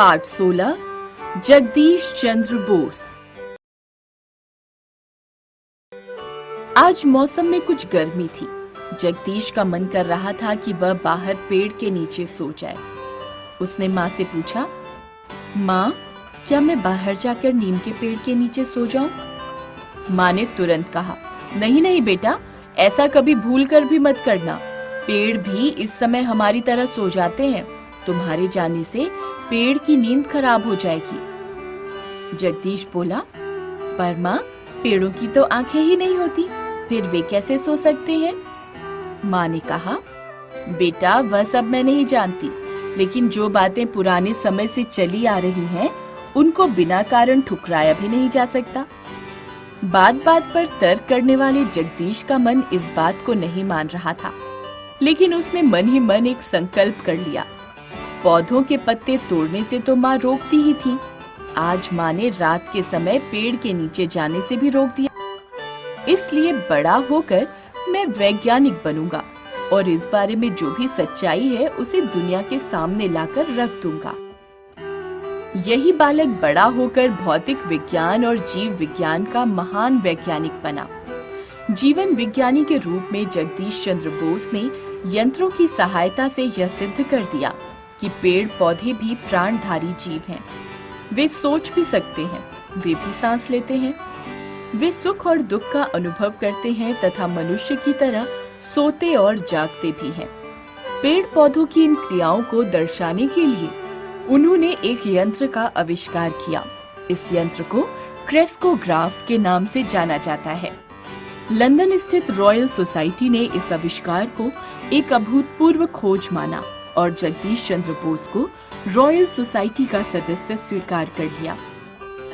पाठ 16 जगदीश चंद्र बोस। आज मौसम में कुछ गर्मी थी। जगदीश का मन कर रहा था कि वह बाहर पेड़ के नीचे सो जाए। उसने माँ से पूछा, माँ, क्या मैं बाहर जाकर नीम के पेड़ के नीचे सो जाऊं? माँ ने तुरंत कहा, नहीं नहीं बेटा, ऐसा कभी भूल कर भी मत करना। पेड़ भी इस समय हमारी तरह सो जाते हैं। तुम्हारे जाने से पेड़ की नींद खराब हो जाएगी। जगदीश बोला, पर माँ, पेड़ों की तो आंखें ही नहीं होती, फिर वे कैसे सो सकते हैं? माँ ने कहा, बेटा, वह सब मैं नहीं जानती, लेकिन जो बातें पुराने समय से चली आ रही हैं, उनको बिना कारण ठुकराया भी नहीं जा सकता। बात बात पर तर्क करने वाले जगदीश का मन इस बात को नहीं मान रहा था, लेकिन उसने मन ही मन एक संकल्प कर लिया। पौधों के पत्ते तोड़ने से तो माँ रोकती ही थी, आज माँ ने रात के समय पेड़ के नीचे जाने से भी रोक दिया। इसलिए बड़ा होकर मैं वैज्ञानिक बनूंगा और इस बारे में जो भी सच्चाई है उसे दुनिया के सामने लाकर रख दूंगा। यही बालक बड़ा होकर भौतिक विज्ञान और जीव विज्ञान का महान वैज्ञानिक बना। जीवन विज्ञानी के रूप में जगदीश चंद्र बोस ने यंत्रों की सहायता से यह सिद्ध कर दिया कि पेड़ पौधे भी प्राणधारी जीव हैं। वे सोच भी सकते हैं, वे भी सांस लेते हैं, वे सुख और दुख का अनुभव करते हैं तथा मनुष्य की तरह सोते और जागते भी हैं। पेड़ पौधों की इन क्रियाओं को दर्शाने के लिए उन्होंने एक यंत्र का आविष्कार किया। इस यंत्र को क्रेस्कोग्राफ के नाम से जाना जाता है। लंदन स्थित रॉयल सोसाइटी ने इस आविष्कार को एक अभूतपूर्व खोज माना और जगदीश चंद्र बोस को रॉयल सोसाइटी का सदस्य स्वीकार कर लिया।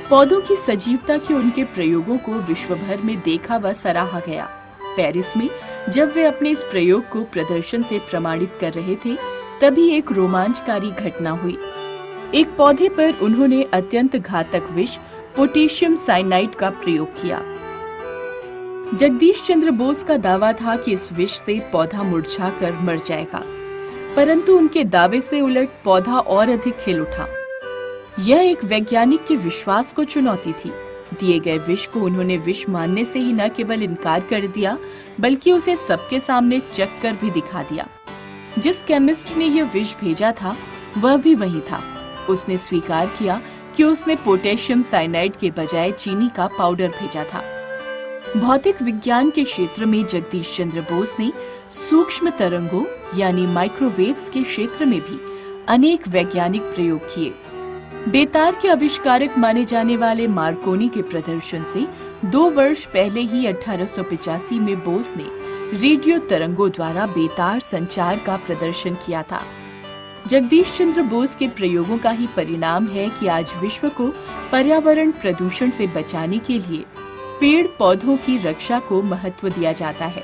पौधों की सजीवता के उनके प्रयोगों को विश्व भर में देखा व सराहा गया। पेरिस में जब वे अपने इस प्रयोग को प्रदर्शन से प्रमाणित कर रहे थे, तभी एक रोमांचकारी घटना हुई। एक पौधे पर उन्होंने अत्यंत घातक विष पोटेशियम साइनाइड का प्रयोग किया। जगदीश चंद्र बोस का दावा था कि इस विष से पौधा मुरझाकर मर जाएगा, परंतु उनके दावे से उलट पौधा और अधिक खिल उठा। यह एक वैज्ञानिक के विश्वास को चुनौती थी। दिए गए विष को उन्होंने विष मानने से ही न केवल इनकार कर दिया, बल्कि उसे सबके सामने चख कर भी दिखा दिया। जिस केमिस्ट ने यह विष भेजा था, वह भी वही था। उसने स्वीकार किया कि उसने पोटेशियम साइनाइड के बजाय चीनी का पाउडर भेजा था। भौतिक विज्ञान के क्षेत्र में जगदीश चंद्र बोस ने सूक्ष्म तरंगों यानी माइक्रोवेव्स के क्षेत्र में भी अनेक वैज्ञानिक प्रयोग किए। बेतार के आविष्कारक माने जाने वाले मार्कोनी के प्रदर्शन से 2 वर्ष पहले ही 1885 में बोस ने रेडियो तरंगों द्वारा बेतार संचार का प्रदर्शन किया था। जगदीश चंद्र बोस के प्रयोगों का ही परिणाम है कि आज विश्व को पर्यावरण प्रदूषण से बचाने के लिए पेड़ पौधों की रक्षा को महत्व दिया जाता है।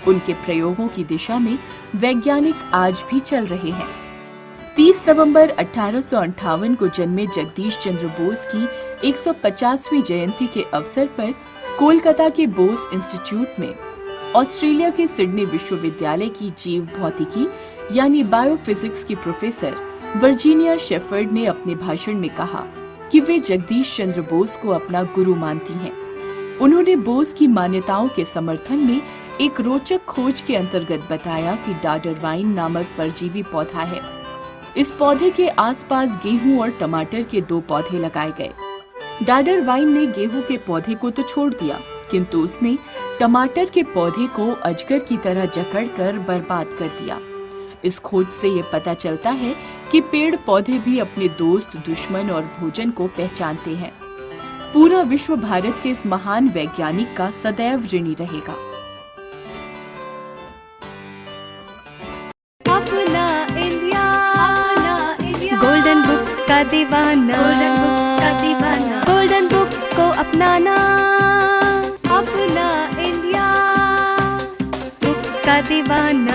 उनके प्रयोगों की दिशा में वैज्ञानिक आज भी चल रहे हैं। 30 नवंबर 1858 को जन्मे जगदीश चंद्र बोस की 150वीं जयंती के अवसर पर कोलकाता के बोस इंस्टीट्यूट में ऑस्ट्रेलिया के सिडनी विश्वविद्यालय की जीव भौतिकी यानी बायोफिजिक्स की प्रोफेसर वर्जीनिया शेफर्ड ने अपने भाषण में कहा कि वे जगदीश चंद्र बोस को अपना गुरु मानती हैं। उन्होंने बोस की मान्यताओं के समर्थन में एक रोचक खोज के अंतर्गत बताया कि डाडरवाइन नामक परजीवी पौधा है। इस पौधे के आसपास गेहूं और टमाटर के 2 पौधे लगाए गए। डाडरवाइन ने गेहूं के पौधे को तो छोड़ दिया, किंतु उसने टमाटर के पौधे को अजगर की तरह जकड़कर बर्बाद कर दिया। इस खोज से ये पता चलता है कि पेड़ पौधे भी अपने दोस्त, दुश्मन और भोजन को पहचानते हैं। पूरा विश्व भारत के इस महान वैज्ञानिक का सदैव ऋणी रहेगा। अपना इंडिया, गोल्डन बुक्स का दीवाना, गोल्डन बुक्स का दीवाना, गोल्डन बुक्स को अपनाना। अपना इंडिया, बुक्स का दीवाना।